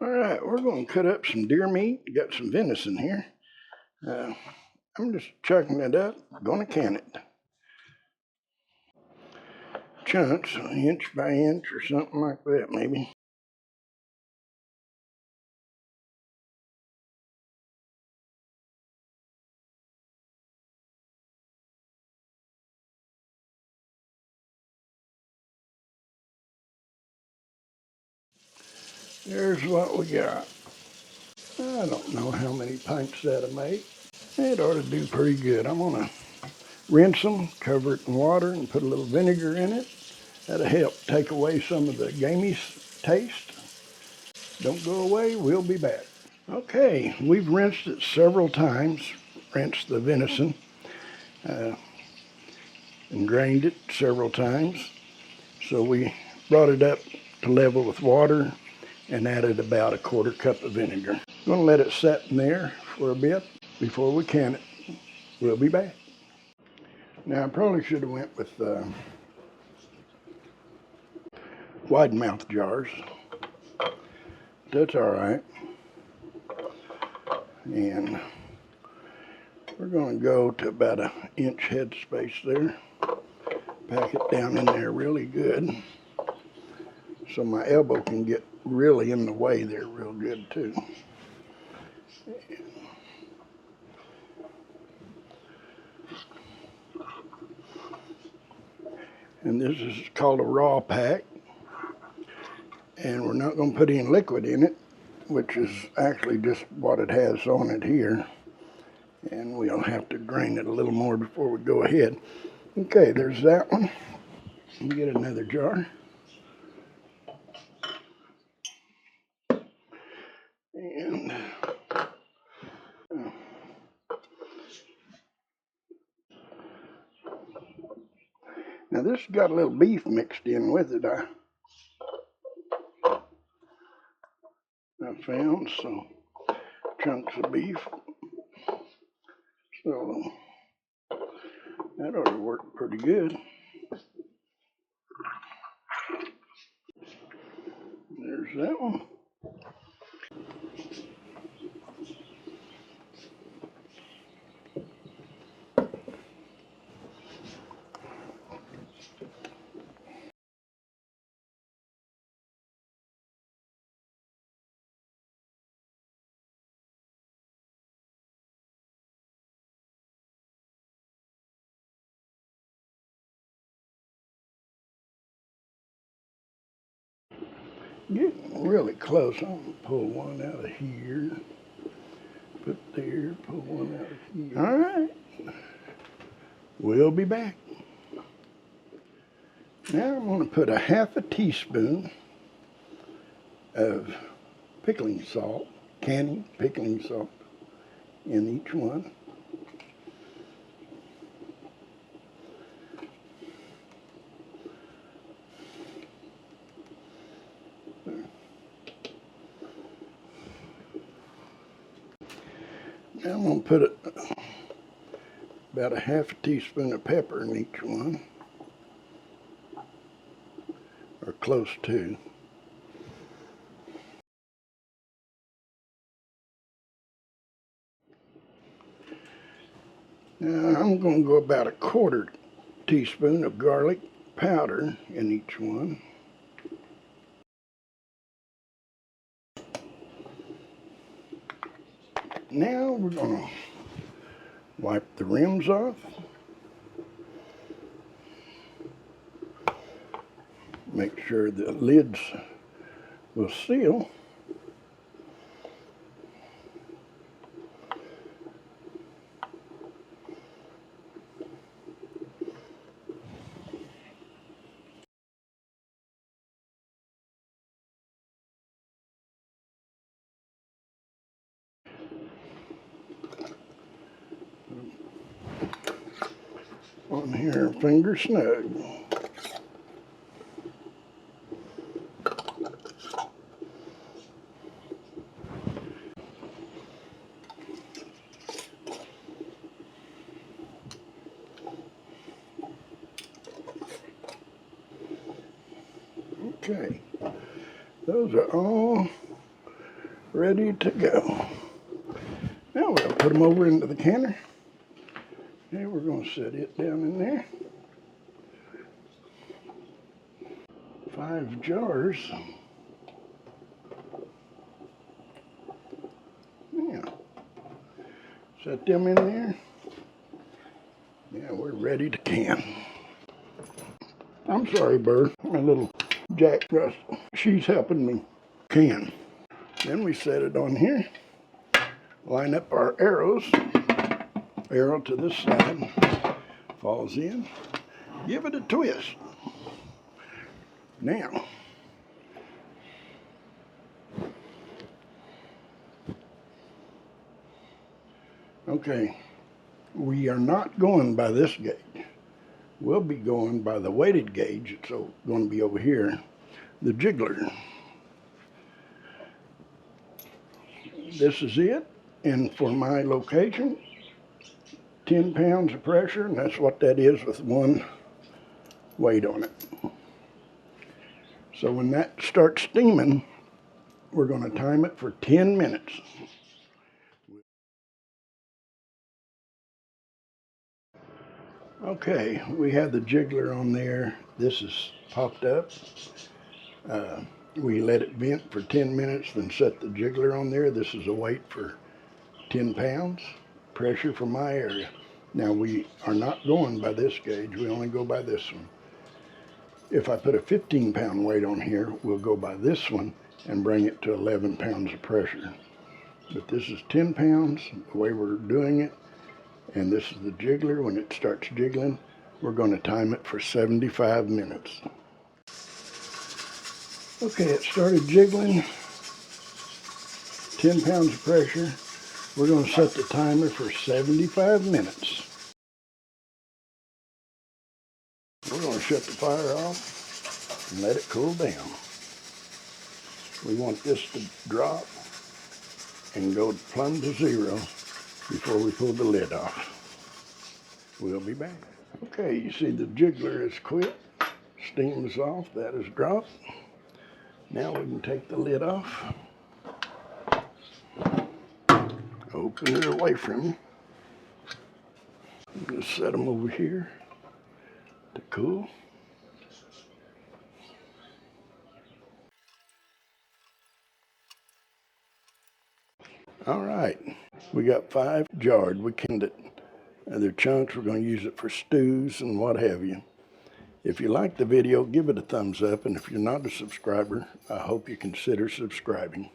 All right, we're going to cut up some deer meat. Got some venison here. I'm just chucking it up, going to can it. Chunks, inch by inch or something like that, maybe. There's what we got. I don't know how many pints that'll make. It ought to do pretty good. I'm going to rinse them, cover it in water, and put a little vinegar in it. That'll help take away some of the gamey taste. Don't go away, we'll be back. Okay, we've rinsed it several times, rinsed the venison, and drained it several times. So we brought it up to level with water and added about a 1/4 cup of vinegar. I'm going to let it set in there for a bit before we can it. We'll be back. Now I probably should have went with wide mouth jars. That's all right. And we're going to go to about an inch head space there. Pack it down in there really good so my elbow can get really in the way there real good too. And this is called a raw pack. And we're not going to put any liquid in it, which is actually just what it has on it here. And we'll have to drain it a little more before we go ahead. Okay, there's that one. Let me get another jar. And now this has got a little beef mixed in with it. I found some chunks of beef. So that ought to work pretty good. There's that one. Getting really close. I'm going to pull one out of here. Put there, pull one out of here. All right. We'll be back. Now I'm going to put a 1/2 teaspoon of pickling salt, canning pickling salt, in each one. Now I'm going to put about a 1/2 teaspoon of pepper in each one, or close to. Now I'm going to go about a 1/4 teaspoon of garlic powder in each one. Now we're going to wipe the rims off. Make sure the lids will seal. On here, finger snug. Okay, those are all ready to go. Now we'll put them over into the canner. And we're going to set it down in there. 5 jars. Yeah. Set them in there. Yeah, we're ready to can. I'm sorry, Bird. My little Jack Russ, she's helping me can. Then we set it on here. Line up our arrows. Arrow to this side. Falls in. Give it a twist. Now. Okay. We are not going by this gauge. We'll be going by the weighted gauge. It's going to be over here. The Jiggler. This is it. And for my location, 10 pounds of pressure, and that's what that is with one weight on it. So when that starts steaming, we're going to time it for 10 minutes. Okay, we have the Jiggler on there. This is popped up. We let it vent for 10 minutes, then set the Jiggler on there. This is a weight for 10 pounds, pressure for my area. Now we are not going by this gauge, we only go by this one. If I put a 15-pound weight on here, we'll go by this one and bring it to 11 pounds of pressure. But this is 10 pounds, the way we're doing it. And this is the Jiggler. When it starts jiggling, we're going to time it for 75 minutes. Okay, it started jiggling. 10 pounds of pressure. We're going to set the timer for 75 minutes. We're going to shut the fire off and let it cool down. We want this to drop and go plumb to 0 before we pull the lid off. We'll be back. Okay, you see the Jiggler is quit. Steam is off. That is dropped. Now we can take the lid off. Open it away from you. Just set them over here to cool. All right, we got 5 jarred. We canned it. They're chunks. We're going to use it for stews and what have you. If you like the video, give it a thumbs up. And if you're not a subscriber, I hope you consider subscribing.